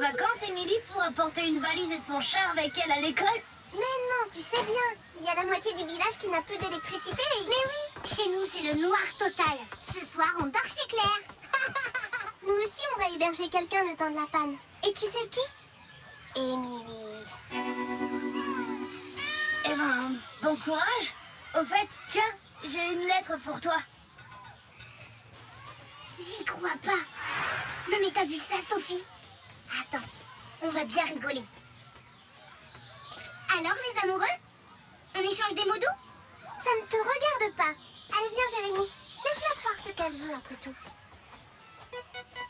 vacances, Émilie pourra porter une valise et son chat avec elle à l'école? Mais non, tu sais bien, il y a la moitié du village qui n'a plus d'électricité. Mais oui, chez nous c'est le noir total. Ce soir on dort chez Claire. Nous aussi on va héberger quelqu'un le temps de la panne. Et tu sais qui? Émilie. Eh ben, bon courage. Au fait, tiens, j'ai une lettre pour toi. J'y crois pas. Non mais t'as vu ça, Sophie? Attends, on va bien rigoler. Alors les amoureux? On échange des mots doux? Ça ne te regarde pas. Allez viens Jérémy, laisse-la croire ce qu'elle veut après tout.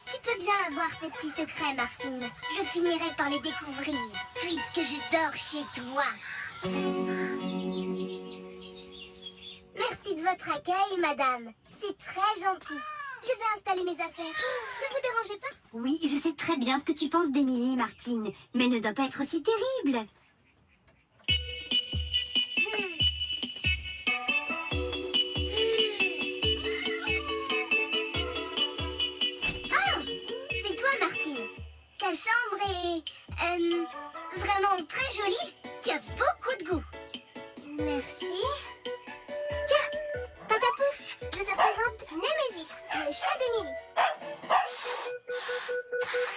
Tu peux bien avoir tes petits secrets, Martine. Je finirai par les découvrir, puisque je dors chez toi. Merci de votre accueil, madame. C'est très gentil. Je vais installer mes affaires. Ne vous dérangez pas? Oui, je sais très bien ce que tu penses d'Émilie, Martine, mais elle ne doit pas être aussi terrible. Oh, c'est toi, Martine. Ta chambre est... vraiment très jolie. Tu as beaucoup de goût. Merci. Tiens, Patapouf, je te présente Némésis, le chat d'Émilie.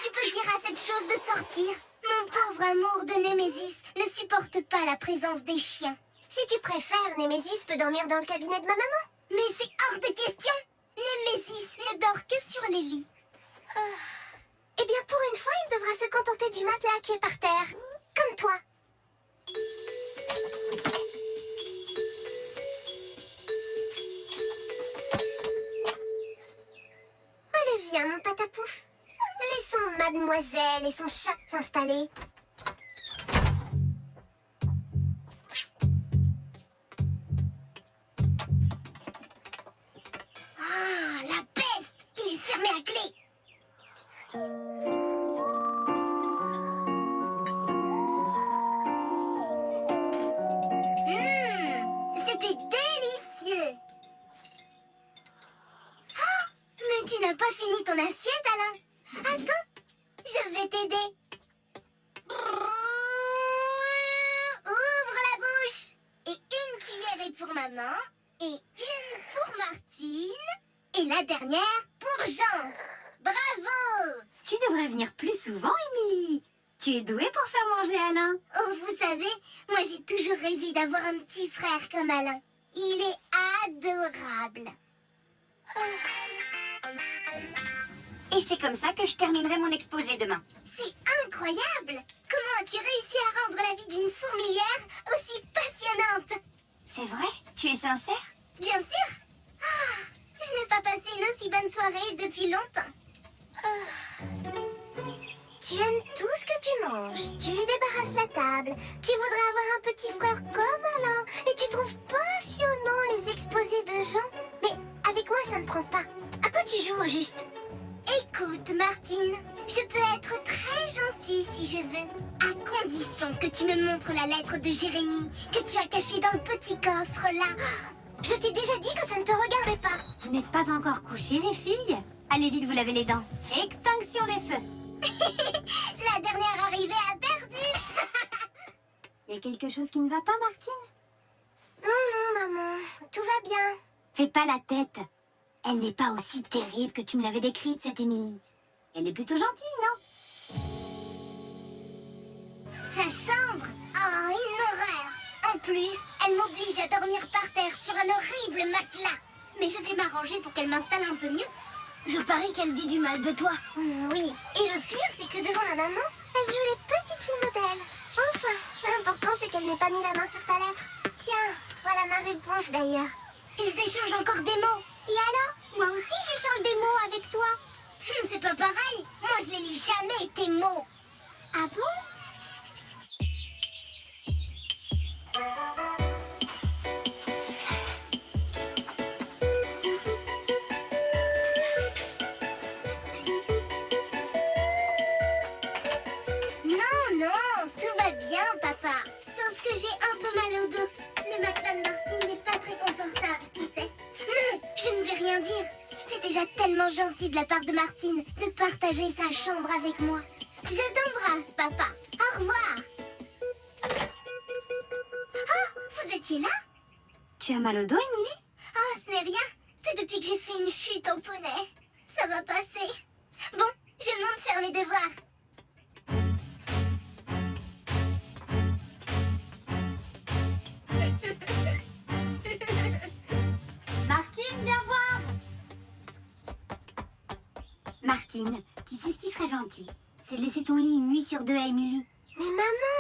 Tu peux dire à cette chose de sortir? Mon pauvre amour de Némésis ne supporte pas la présence des chiens. Si tu préfères, Némésis peut dormir dans le cabinet de ma maman. Mais c'est hors de question. Némésis ne dort que sur les lits. Eh bien, pour une fois, il devra se contenter du matelas qui est par terre. Comme toi. Allez, viens, mon patapouf. Laissons mademoiselle et son chat s'installer. Ah, la peste! Il est fermé à clé. C'était délicieux. Ah, mais tu n'as pas fini ton assiette, Alain. Attends, je vais t'aider. Ouvre la bouche. Et une cuillerée pour maman, et une pour Martine, et la dernière pour Jean. Bravo! Tu devrais venir plus souvent, Émilie. Tu es douée pour faire manger Alain. Oh, vous savez, moi j'ai toujours rêvé d'avoir un petit frère comme Alain. Il est adorable. Et c'est comme ça que je terminerai mon exposé demain. C'est incroyable! Comment as-tu réussi à rendre la vie d'une fourmilière aussi passionnante? C'est vrai? Tu es sincère? Bien sûr! Ah, je n'ai pas passé une aussi bonne soirée depuis longtemps. Tu aimes tout ce que tu manges, tu débarrasses la table, tu voudrais avoir un petit frère comme Alain, et tu trouves passionnant les exposés de gens. Mais avec moi, ça ne prend pas. À quoi tu joues au juste? Écoute, Martine, je peux être très gentille si je veux, à condition que tu me montres la lettre de Jérémy que tu as cachée dans le petit coffre là. Je t'ai déjà dit que ça ne te regardait pas. Vous n'êtes pas encore couchées, les filles? Allez vite, vous lavez les dents. Extinction des feux. La dernière arrivée a perdu. Il y a quelque chose qui ne va pas, Martine? Non, maman, tout va bien. Fais pas la tête. Elle n'est pas aussi terrible que tu me l'avais décrite, cette Émilie. Elle est plutôt gentille, non? Sa chambre? Oh, une horreur. En plus, elle m'oblige à dormir par terre sur un horrible matelas. Mais je vais m'arranger pour qu'elle m'installe un peu mieux. Je parie qu'elle dit du mal de toi. Oui, et le pire, c'est que devant la maman, elle joue les petites filles modèles. Enfin, l'important, c'est qu'elle n'ait pas mis la main sur ta lettre. Tiens, voilà ma réponse d'ailleurs. Ils échangent encore des mots. Et alors? Moi aussi, j'échange des mots avec toi. C'est pas pareil. Moi, je les lis jamais, tes mots. Ah bon? Non, tout va bien, papa. Sauf que j'ai un peu mal au dos. Le matelas de Martine n'est pas très confortable, tu sais. Non, je ne vais rien dire. C'est déjà tellement gentil de la part de Martine de partager sa chambre avec moi. Je Je t'embrasse, papa. Au revoir. Oh, vous étiez là? Tu as mal au dos, Émilie? Oh, ce n'est rien. C'est depuis que j'ai fait une chute en poney. Ça va passer. Bon, je monte faire mes devoirs. Martine, viens voir! Martine, tu sais ce qui serait gentil? C'est de laisser ton lit une nuit sur deux à Émilie. Mais maman,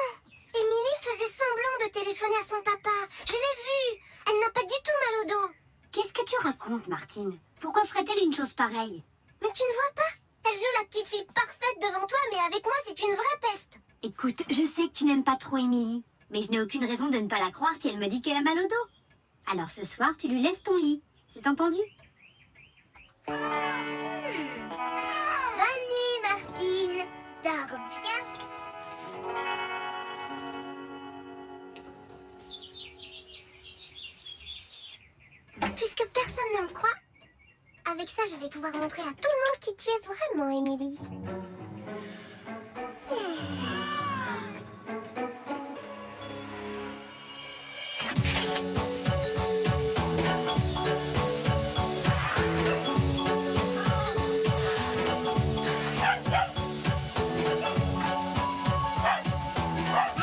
Émilie faisait semblant de téléphoner à son papa. Je l'ai vue. Elle n'a pas du tout mal au dos. Qu'est-ce que tu racontes, Martine? Pourquoi ferait-elle une chose pareille? Mais tu ne vois pas? Elle joue la petite fille parfaite devant toi, mais avec moi, c'est une vraie peste. Écoute, je sais que tu n'aimes pas trop Émilie, mais je n'ai aucune raison de ne pas la croire si elle me dit qu'elle a mal au dos. Alors ce soir, tu lui laisses ton lit. C'est entendu? Bonne nuit, Martine. Dors bien. Puisque personne ne me croit, avec ça, je vais pouvoir montrer à tout le monde qui tu es vraiment, Émilie.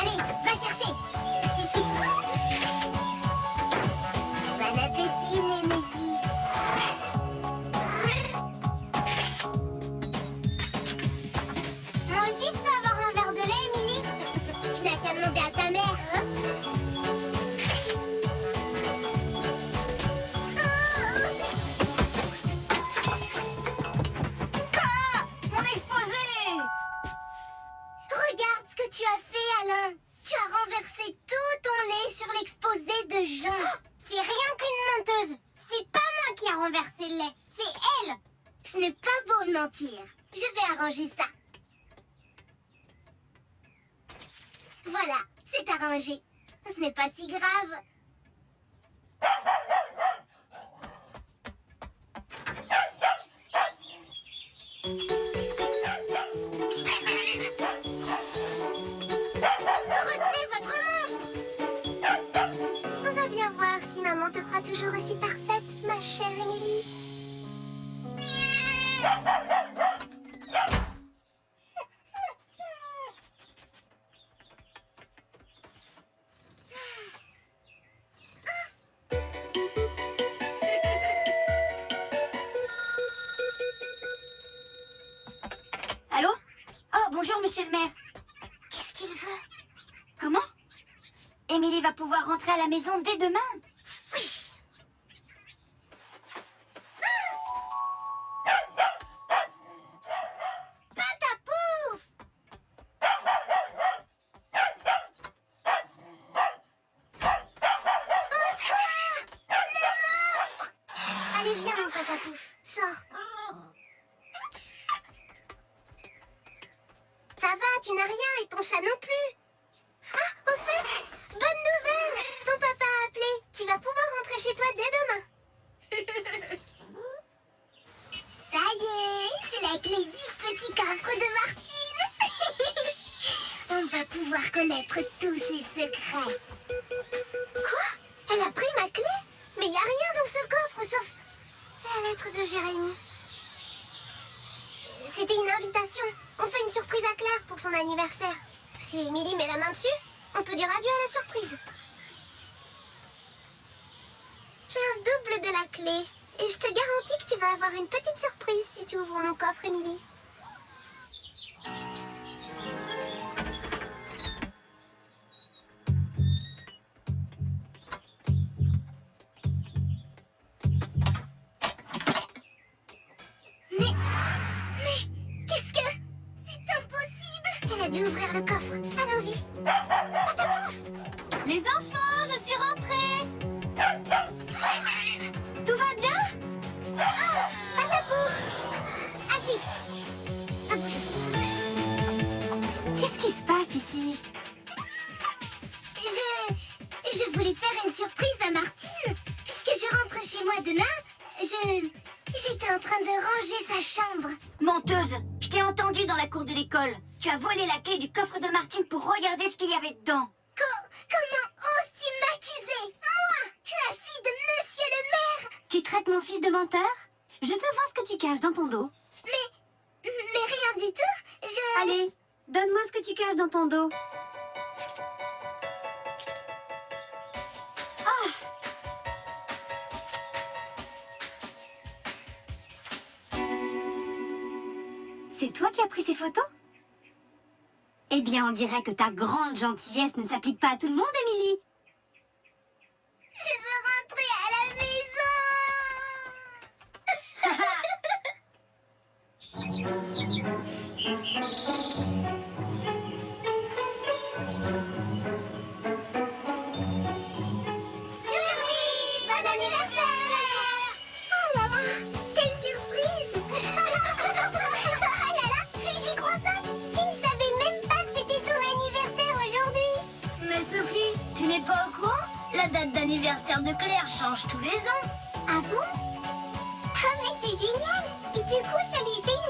Allez, va chercher. Bon appétit, Némésis. Moi aussi, je peux avoir un verre de lait, Émilie. Tu n'as qu'à demander à ta mère. Mon exposé! Regarde ce que tu as fait, Alain. Tu as renversé tout ton lait sur l'exposé de Jean. C'est rien qu'une menteuse. C'est pas moi qui a renversé le lait. C'est elle. Ce n'est pas beau de mentir. Je vais arranger ça. Voilà, c'est arrangé. Ce n'est pas si grave. Retenez votre monstre! On va bien voir si maman te croit toujours aussi parfaite, ma chère Émilie. Allô? Oh, bonjour, monsieur le maire. Qu'est-ce qu'il veut? Comment? Émilie va pouvoir rentrer à la maison dès demain. Oui. Patapouf! Au secours! Le monstre! Allez, viens, mon patapouf. Sors. Ça va, tu n'as rien et ton chat non plus. Ah, au fait, bonne nouvelle! Ton papa a appelé. Tu vas pouvoir rentrer chez toi dès demain. Ça y est, j'ai la clé du petit coffre de Martine. On va pouvoir connaître tous ses secrets. Quoi? Elle a pris ma clé? Mais il n'y a rien dans ce coffre sauf la lettre de Jérémie. C'était une invitation. On fait une surprise à Claire pour son anniversaire. Si Émilie met la main dessus, on peut dire adieu à la surprise. J'ai un double de la clé. Et je te garantis que tu vas avoir une petite surprise si tu ouvres mon coffre, Émilie. Mais qu'est-ce que... C'est impossible! Elle a dû ouvrir le coffre. Allons-y. Patapouf! Les enfants, je suis rentrée! Tout va bien? Patapouf! Assis. Pas bouger. Qu'est-ce qui se passe ici? Je voulais faire une surprise à Martine. Puisque je rentre chez moi demain, j'étais en train de ranger sa chambre. Menteuse, je t'ai entendue dans la cour de l'école. Tu as volé la clé du coffre de Martine pour regarder ce qu'il y avait dedans. Comment oses-tu m'accuser? Moi, la fille de Monsieur le maire? Tu traites mon fils de menteur? Je peux voir ce que tu caches dans ton dos. Mais rien du tout. Allez, donne-moi ce que tu caches dans ton dos. C'est toi qui as pris ces photos? Eh bien, on dirait que ta grande gentillesse ne s'applique pas à tout le monde, Émilie. Je veux rentrer à la maison. Surprise! Bon anniversaire! Oh là là, quelle surprise! Oh là là, j'y crois pas. Tu ne savais même pas que c'était ton anniversaire aujourd'hui. Mais Sophie, tu n'es pas au courant? La date d'anniversaire de Claire change tous les ans. Ah bon? Ah mais c'est génial! Et du coup, ça lui fait